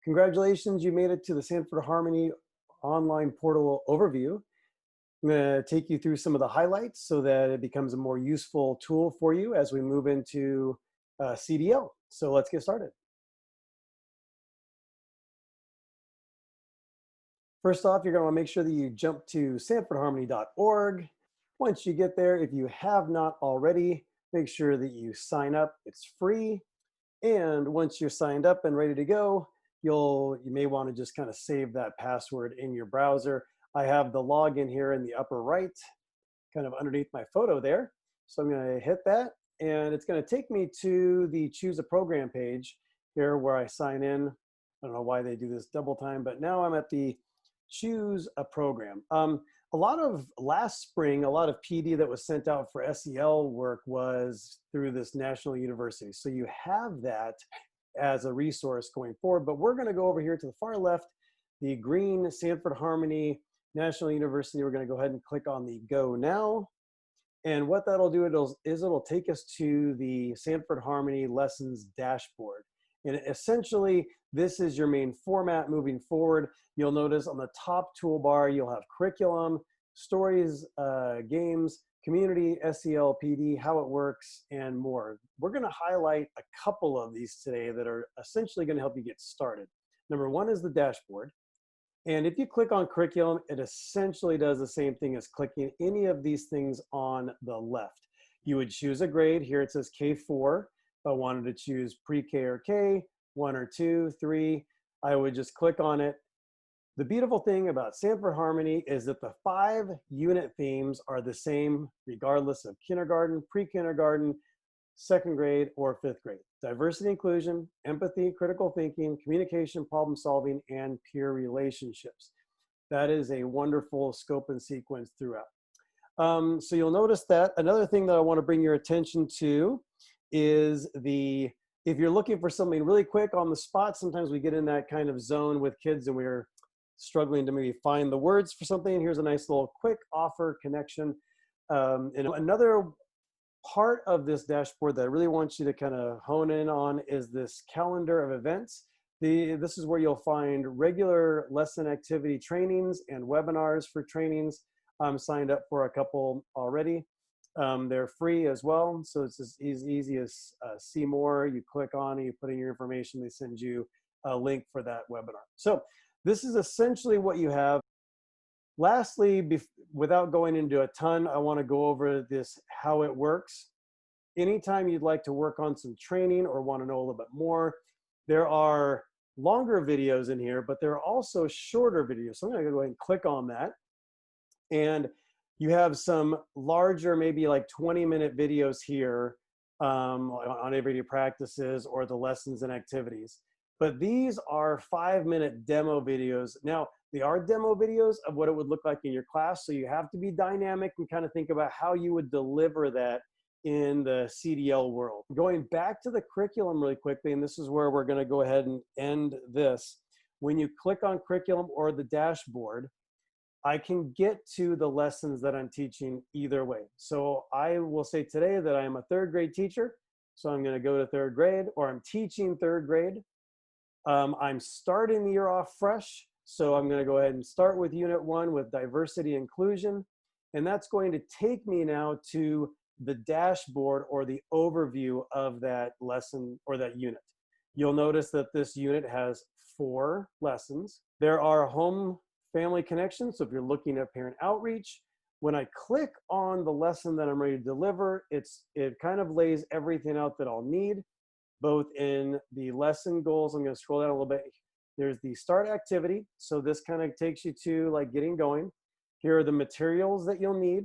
Congratulations, you made it to the Sanford Harmony online portal overview. I'm going to take you through some of the highlights so that it becomes a more useful tool for you as we move into CDL. So let's get started. First off, you're going to want to make sure that you jump to sanfordharmony.org. Once you get there, if you have not already, make sure that you sign up. It's free. And once you're signed up and ready to go, you may want to just kind of save that password in your browser. I have the login here in the upper right, kind of underneath my photo there. So I'm going to hit that, and it's going to take me to the Choose a Program page here where I sign in. I don't know why they do this double time, but now I'm at the Choose a Program. Last spring, a lot of PD that was sent out for SEL work was through this national university. So you have that as a resource going forward, but we're going to go over here to the far left, the green Sanford Harmony National University. We're going to go ahead and click on the Go Now. And what that'll do it'll take us to the Sanford Harmony Lessons dashboard. And essentially, this is your main format moving forward. You'll notice on the top toolbar, you'll have curriculum, stories, games, community, SEL, PD, how it works, and more. We're going to highlight a couple of these today that are essentially going to help you get started. Number one is the dashboard. And if you click on curriculum, it essentially does the same thing as clicking any of these things on the left. You would choose a grade. Here it says K4. If I wanted to choose pre-K or K, 1 or 2, 3, I would just click on it. The beautiful thing about Sanford Harmony is that the 5 unit themes are the same regardless of kindergarten, pre-kindergarten, 2nd grade, or 5th grade. Diversity, inclusion, empathy, critical thinking, communication, problem solving, and peer relationships. That is a wonderful scope and sequence throughout. So you'll notice that. Another thing that I want to bring your attention to is if you're looking for something really quick on the spot, sometimes we get in that kind of zone with kids and we're struggling to maybe find the words for something. Here's a nice little quick offer connection. And another part of this dashboard that I really want you to kind of hone in on is this calendar of events. This is where you'll find regular lesson activity trainings and webinars for trainings. I'm signed up for a couple already. They're free as well, so it's as easy as see more. You click on it, you put in your information, they send you a link for that webinar. So this is essentially what you have. Lastly, without going into a ton, I want to go over this, how it works. Anytime you'd like to work on some training or want to know a little bit more, there are longer videos in here, but there are also shorter videos. So I'm going to go ahead and click on that. And you have some larger, maybe like 20-minute videos here on everyday practices or the lessons and activities. But these are 5-minute demo videos. Now, they are demo videos of what it would look like in your class, so you have to be dynamic and kind of think about how you would deliver that in the CDL world. Going back to the curriculum really quickly, and this is where we're going to go ahead and end this. When you click on curriculum or the dashboard, I can get to the lessons that I'm teaching either way. So I will say today that I am a 3rd grade teacher, so I'm going to go to 3rd grade, or I'm teaching 3rd grade. I'm starting the year off fresh, so I'm going to go ahead and start with Unit 1 with diversity inclusion, and that's going to take me now to the dashboard or the overview of that lesson or that unit. You'll notice that this unit has 4 lessons. There are home family connections, so if you're looking at parent outreach, when I click on the lesson that I'm ready to deliver, it kind of lays everything out that I'll need, both in the lesson goals. I'm going to scroll down a little bit. There's the start activity. So this kind of takes you to like getting going. Here are the materials that you'll need.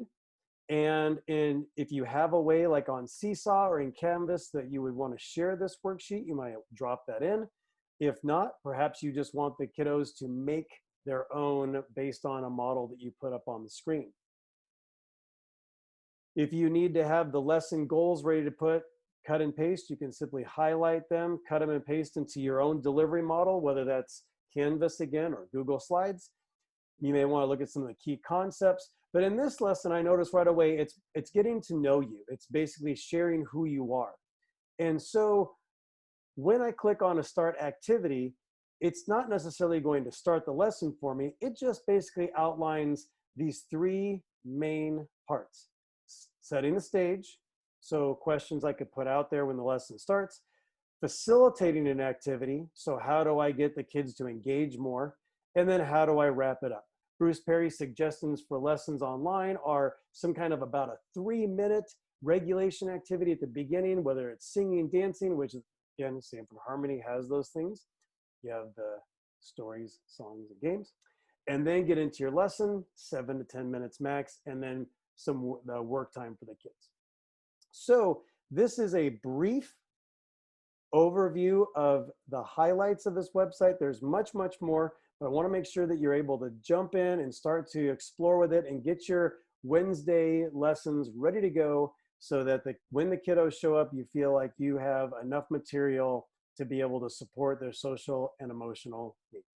And if you have a way like on Seesaw or in Canvas that you would want to share this worksheet, you might drop that in. If not, perhaps you just want the kiddos to make their own based on a model that you put up on the screen. If you need to have the lesson goals ready to cut and paste, you can simply highlight them, cut them and paste into your own delivery model, whether that's Canvas again or Google Slides. You may want to look at some of the key concepts. But in this lesson, I noticed right away, it's getting to know you. It's basically sharing who you are. And so when I click on a start activity, it's not necessarily going to start the lesson for me. It just basically outlines these three main parts: setting the stage, so questions I could put out there when the lesson starts; facilitating an activity, so how do I get the kids to engage more; and then how do I wrap it up. Bruce Perry's suggestions for lessons online are some kind of about a 3-minute regulation activity at the beginning, whether it's singing, dancing, which is, again, Sanford Harmony has those things. You have the stories, songs, and games. And then get into your lesson, 7 to 10 minutes max, and then some work time for the kids. So this is a brief overview of the highlights of this website. There's much, much more, but I want to make sure that you're able to jump in and start to explore with it and get your Wednesday lessons ready to go, so that when the kiddos show up, you feel like you have enough material to be able to support their social and emotional needs.